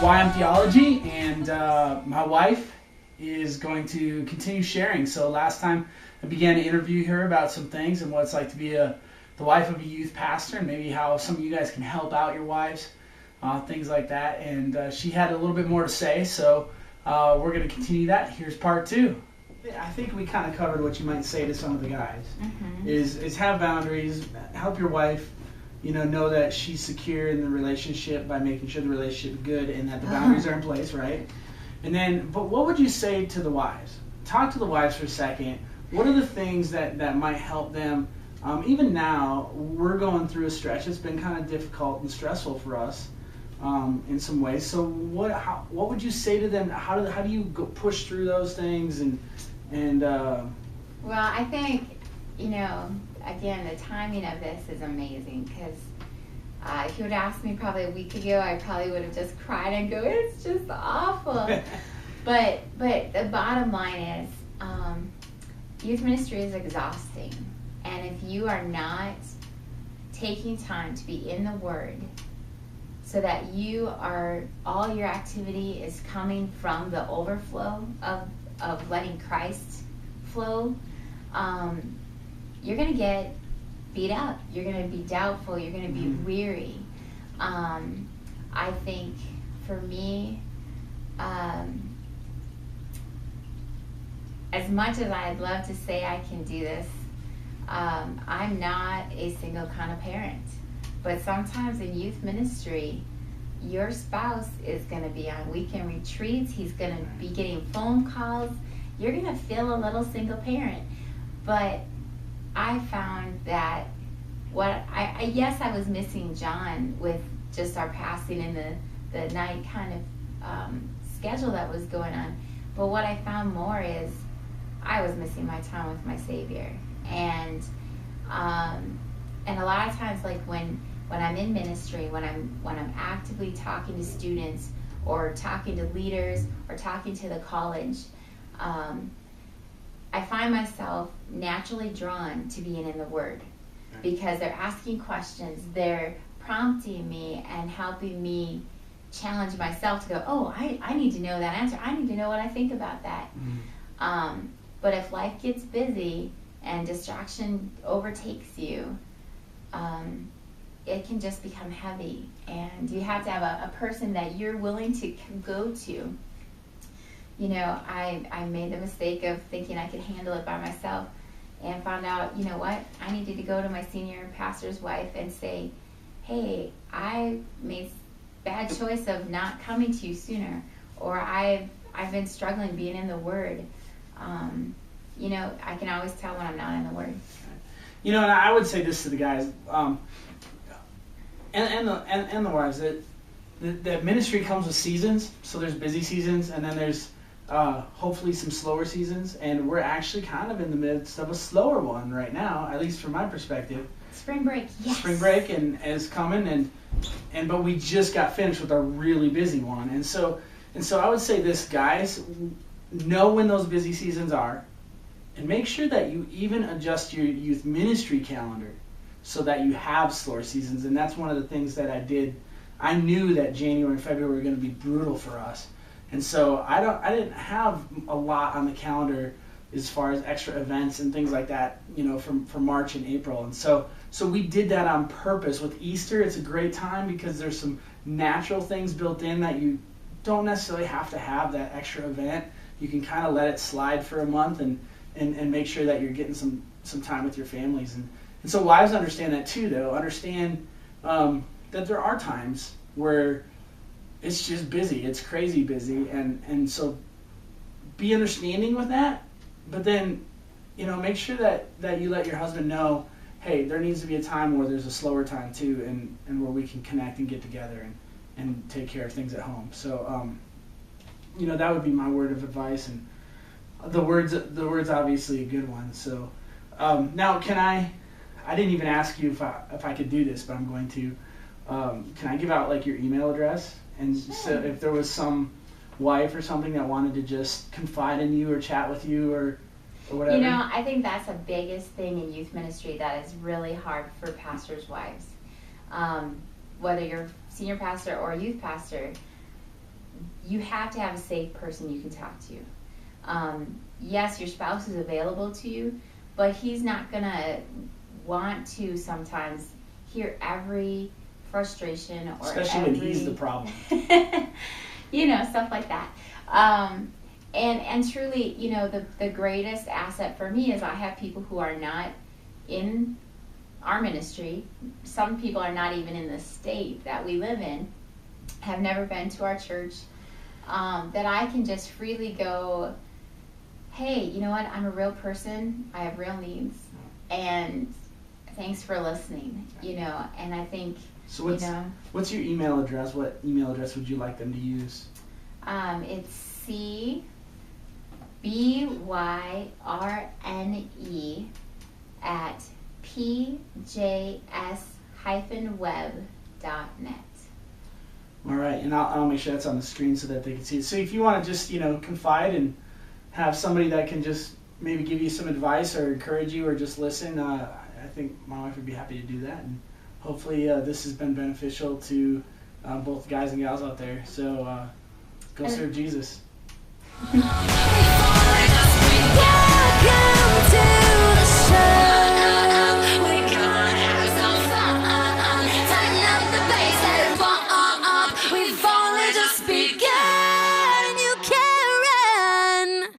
YM Theology, and my wife is going to continue sharing. So last time I began to interview her about some things and what it's like to be the wife of a youth pastor, and maybe how some of you guys can help out your wives, things like that. And she had a little bit more to say, so we're going to continue that. Here's part two. I think we kind of covered what you might say to some of the guys. Mm-hmm. Is have boundaries, help your wife, know that she's secure in the relationship by making sure the relationship is good and that the boundaries are in place, right? And then, but what would you say to the wives? Talk to the wives for a second. What are the things that might help them? Even now, we're going through a stretch. It's been kind of difficult and stressful for us in some ways. So what would you say to them? How do you push through those things? Well, I think, again, the timing of this is amazing, because if you would ask me probably a week ago, I probably would have just cried and go, it's just awful. but the bottom line is, youth ministry is exhausting. And if you are not taking time to be in the Word, so that all your activity is coming from the overflow of letting Christ flow, you're going to get beat up. You're going to be doubtful. You're going to be weary. I think for me, as much as I'd love to say I can do this, I'm not a single kind of parent. But sometimes in youth ministry, your spouse is going to be on weekend retreats. He's going to be getting phone calls. You're going to feel a little single parent. But I found that yes, I was missing John with just our passing and the night kind of schedule that was going on. But what I found more is I was missing my time with my Savior. And a lot of times, like when I'm in ministry, when I'm actively talking to students or talking to leaders or talking to the college, I find myself naturally drawn to being in the Word, because they're asking questions, they're prompting me and helping me challenge myself to go, oh, I need to know that answer. I need to know what I think about that. Mm-hmm. But if life gets busy and distraction overtakes you, it can just become heavy, and you have to have a person that you're willing to go to. I made the mistake of thinking I could handle it by myself, and found out, what? I needed to go to my senior pastor's wife and say, hey, I made bad choice of not coming to you sooner, or I've been struggling being in the Word. I can always tell when I'm not in the Word. And I would say this to the guys, and the wives, that ministry comes with seasons. So there's busy seasons, and then there's hopefully some slower seasons, and we're actually kind of in the midst of a slower one right now, at least from my perspective. Spring break, yes. Spring break is coming, but we just got finished with a really busy one, and so I would say this, guys, know when those busy seasons are, and make sure that you even adjust your youth ministry calendar so that you have slower seasons. And that's one of the things that I did. I knew that January and February were going to be brutal for us, and so I didn't have a lot on the calendar as far as extra events and things like that, for March and April. And so we did that on purpose. With Easter, it's a great time because there's some natural things built in that you don't necessarily have to have that extra event. You can kind of let it slide for a month and make sure that you're getting some time with your families. And so wives understand that too, though. Understand that there are times where it's just busy. It's crazy busy. And so be understanding with that. But then, make sure that you let your husband know, hey, there needs to be a time where there's a slower time too, and where we can connect and get together and take care of things at home. So, that would be my word of advice. And the word's obviously a good one. So now, I didn't even ask you if I could do this, but I'm going to. Can I give out like your email address? And so if there was some wife or something that wanted to just confide in you or chat with you or whatever. I think that's the biggest thing in youth ministry that is really hard for pastors' wives. Whether you're senior pastor or youth pastor, you have to have a safe person you can talk to. Yes, your spouse is available to you, but he's not going to want to sometimes hear every frustration or especially when he's the problem. Stuff like that. And truly, the greatest asset for me is I have people who are not in our ministry. Some people are not even in the state that we live in, have never been to our church, that I can just freely go, hey, you know what? I'm a real person. I have real needs. And thanks for listening, and I think, so what's your email address? What email address would you like them to use? It's cbyre@pjs-web.net. All right, and I'll make sure that's on the screen so that they can see it. So if you want to just, confide and have somebody that can just maybe give you some advice or encourage you or just listen, I think my wife would be happy to do that. And hopefully this has been beneficial to both guys and gals out there. So go serve Jesus.